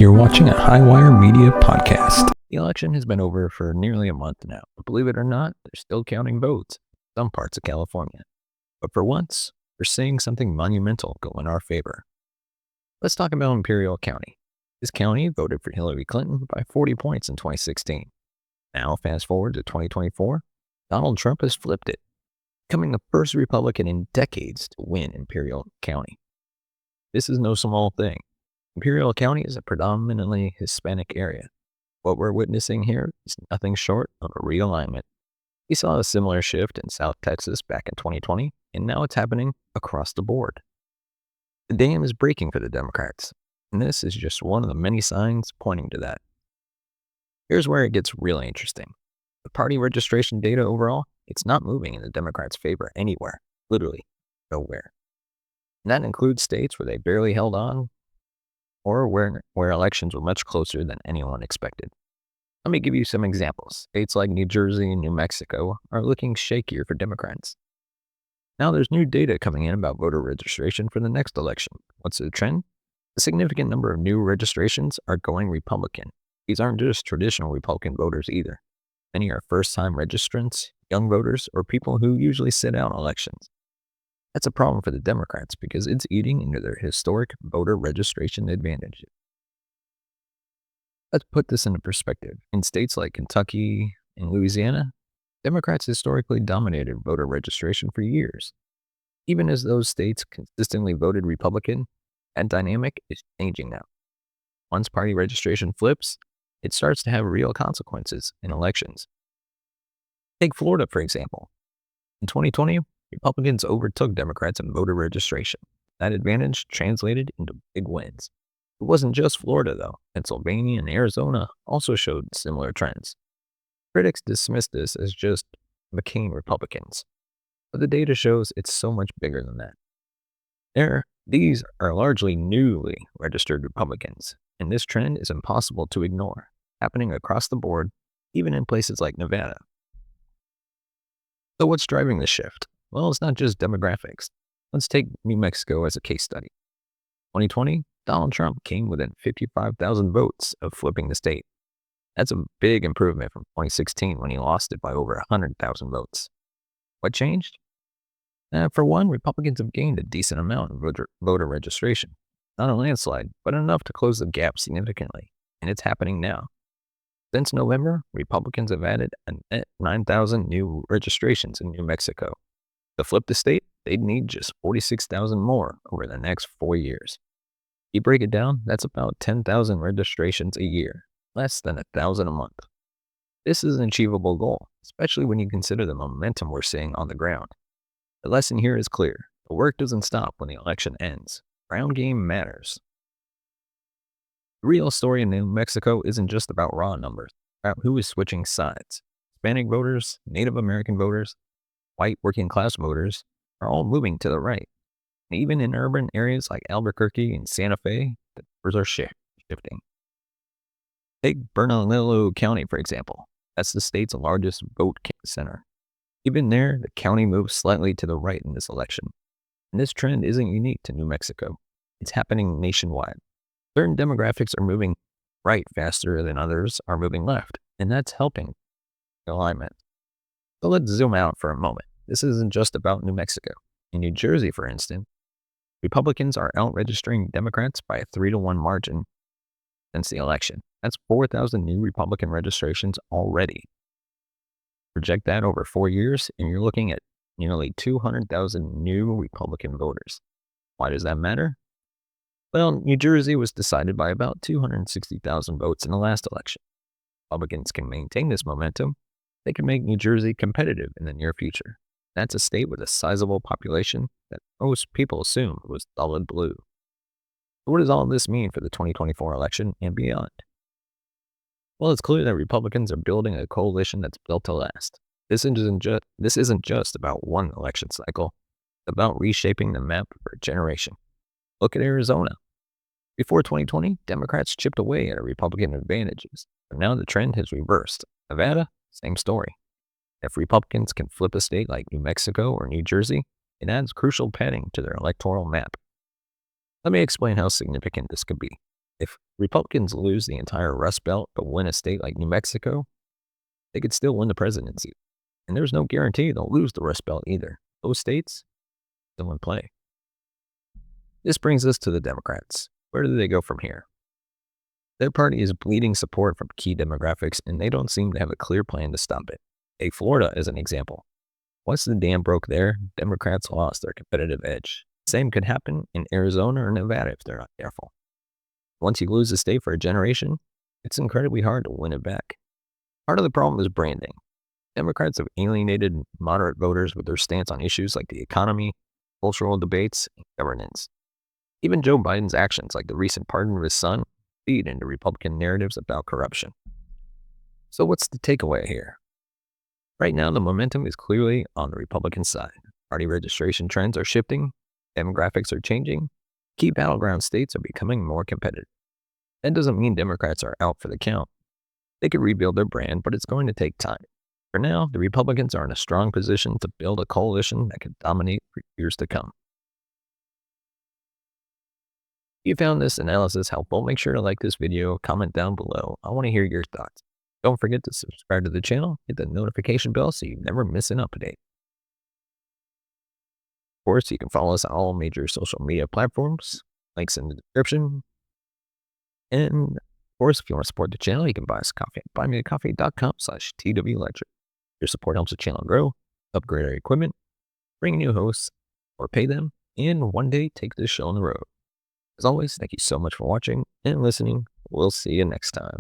You're watching a Highwire Media podcast. The election has been over for nearly a month now, but believe it or not, they're still counting votes in some parts of California. But for once, we're seeing something monumental go in our favor. Let's talk about Imperial County. This county voted for Hillary Clinton by 40 points in 2016. Now, fast forward to 2024, Donald Trump has flipped it, becoming the first Republican in decades to win Imperial County. This is no small thing. Imperial County is a predominantly Hispanic area. What we're witnessing here is nothing short of a realignment. We saw a similar shift in South Texas back in 2020, and now it's happening across the board. The dam is breaking for the Democrats, and this is just one of the many signs pointing to that. Here's where it gets really interesting. The party registration data overall, it's not moving in the Democrats' favor anywhere, literally nowhere. And that includes states where they barely held on, or where elections were much closer than anyone expected. Let me give you some examples. States like New Jersey and New Mexico are looking shakier for Democrats. Now there's new data coming in about voter registration for the next election. What's the trend? A significant number of new registrations are going Republican. These aren't just traditional Republican voters either. Many are first-time registrants, young voters, or people who usually sit out elections. That's a problem for the Democrats because it's eating into their historic voter registration advantage. Let's put this into perspective. In states like Kentucky and Louisiana, Democrats historically dominated voter registration for years. Even as those states consistently voted Republican, that dynamic is changing now. Once party registration flips, it starts to have real consequences in elections. Take Florida, for example. In 2020, Republicans overtook Democrats in voter registration. That advantage translated into big wins. It wasn't just Florida, though. Pennsylvania and Arizona also showed similar trends. Critics dismiss this as just McCain Republicans, but the data shows it's so much bigger than that. These are largely newly registered Republicans, and this trend is impossible to ignore, happening across the board, even in places like Nevada. So what's driving this shift? Well, it's not just demographics. Let's take New Mexico as a case study. 2020, Donald Trump came within 55,000 votes of flipping the state. That's a big improvement from 2016 when he lost it by over 100,000 votes. What changed? For one, Republicans have gained a decent amount in voter registration. Not a landslide, but enough to close the gap significantly, and it's happening now. Since November, Republicans have added a net 9,000 new registrations in New Mexico. To flip the state, they'd need just 46,000 more over the next 4 years. If you break it down, that's about 10,000 registrations a year, less than 1,000 a month. This is an achievable goal, especially when you consider the momentum we're seeing on the ground. The lesson here is clear. The work doesn't stop when the election ends. Ground game matters. The real story in New Mexico isn't just about raw numbers, about who is switching sides. Hispanic voters, Native American voters, white working class voters are all moving to the right. And even in urban areas like Albuquerque and Santa Fe, the numbers are shifting. Take Bernalillo County, for example. That's the state's largest vote center. Even there, the county moves slightly to the right in this election. And this trend isn't unique to New Mexico. It's happening nationwide. Certain demographics are moving right faster than others are moving left, and that's helping alignment. So let's zoom out for a moment. This isn't just about New Mexico. In New Jersey, for instance, Republicans are out-registering Democrats by a 3-to-1 margin since the election. That's 4,000 new Republican registrations already. Project that over 4 years, and you're looking at nearly 200,000 new Republican voters. Why does that matter? Well, New Jersey was decided by about 260,000 votes in the last election. Republicans can maintain this momentum. They can make New Jersey competitive in the near future. That's a state with a sizable population that most people assume was solid blue. So what does all this mean for the 2024 election and beyond? Well, it's clear that Republicans are building a coalition that's built to last. This isn't just about one election cycle. It's about reshaping the map for a generation. Look at Arizona. Before 2020, Democrats chipped away at Republican advantages, but now the trend has reversed. Nevada, same story. If Republicans can flip a state like New Mexico or New Jersey, it adds crucial padding to their electoral map. Let me explain how significant this could be. If Republicans lose the entire Rust Belt but win a state like New Mexico, they could still win the presidency. And there's no guarantee they'll lose the Rust Belt either. Those states still in play. This brings us to the Democrats. Where do they go from here? Their party is bleeding support from key demographics, and they don't seem to have a clear plan to stop it. Take Florida as an example. Once the dam broke there, Democrats lost their competitive edge. Same could happen in Arizona or Nevada if they're not careful. Once you lose a state for a generation, it's incredibly hard to win it back. Part of the problem is branding. Democrats have alienated moderate voters with their stance on issues like the economy, cultural debates, and governance. Even Joe Biden's actions, like the recent pardon of his son, feed into Republican narratives about corruption. So what's the takeaway here? Right now, the momentum is clearly on the Republican side. Party registration trends are shifting, demographics are changing, key battleground states are becoming more competitive. That doesn't mean Democrats are out for the count. They could rebuild their brand, but it's going to take time. For now, the Republicans are in a strong position to build a coalition that can dominate for years to come. If you found this analysis helpful, make sure to like this video, comment down below. I want to hear your thoughts. Don't forget to subscribe to the channel, hit the notification bell so you never miss an update. Of course, you can follow us on all major social media platforms, links in the description. And of course, if you want to support the channel, you can buy us coffee at buymeacoffee.com/twlecture. Your support helps the channel grow, upgrade our equipment, bring new hosts, or pay them, and one day take this show on the road. As always, thank you so much for watching and listening. We'll see you next time.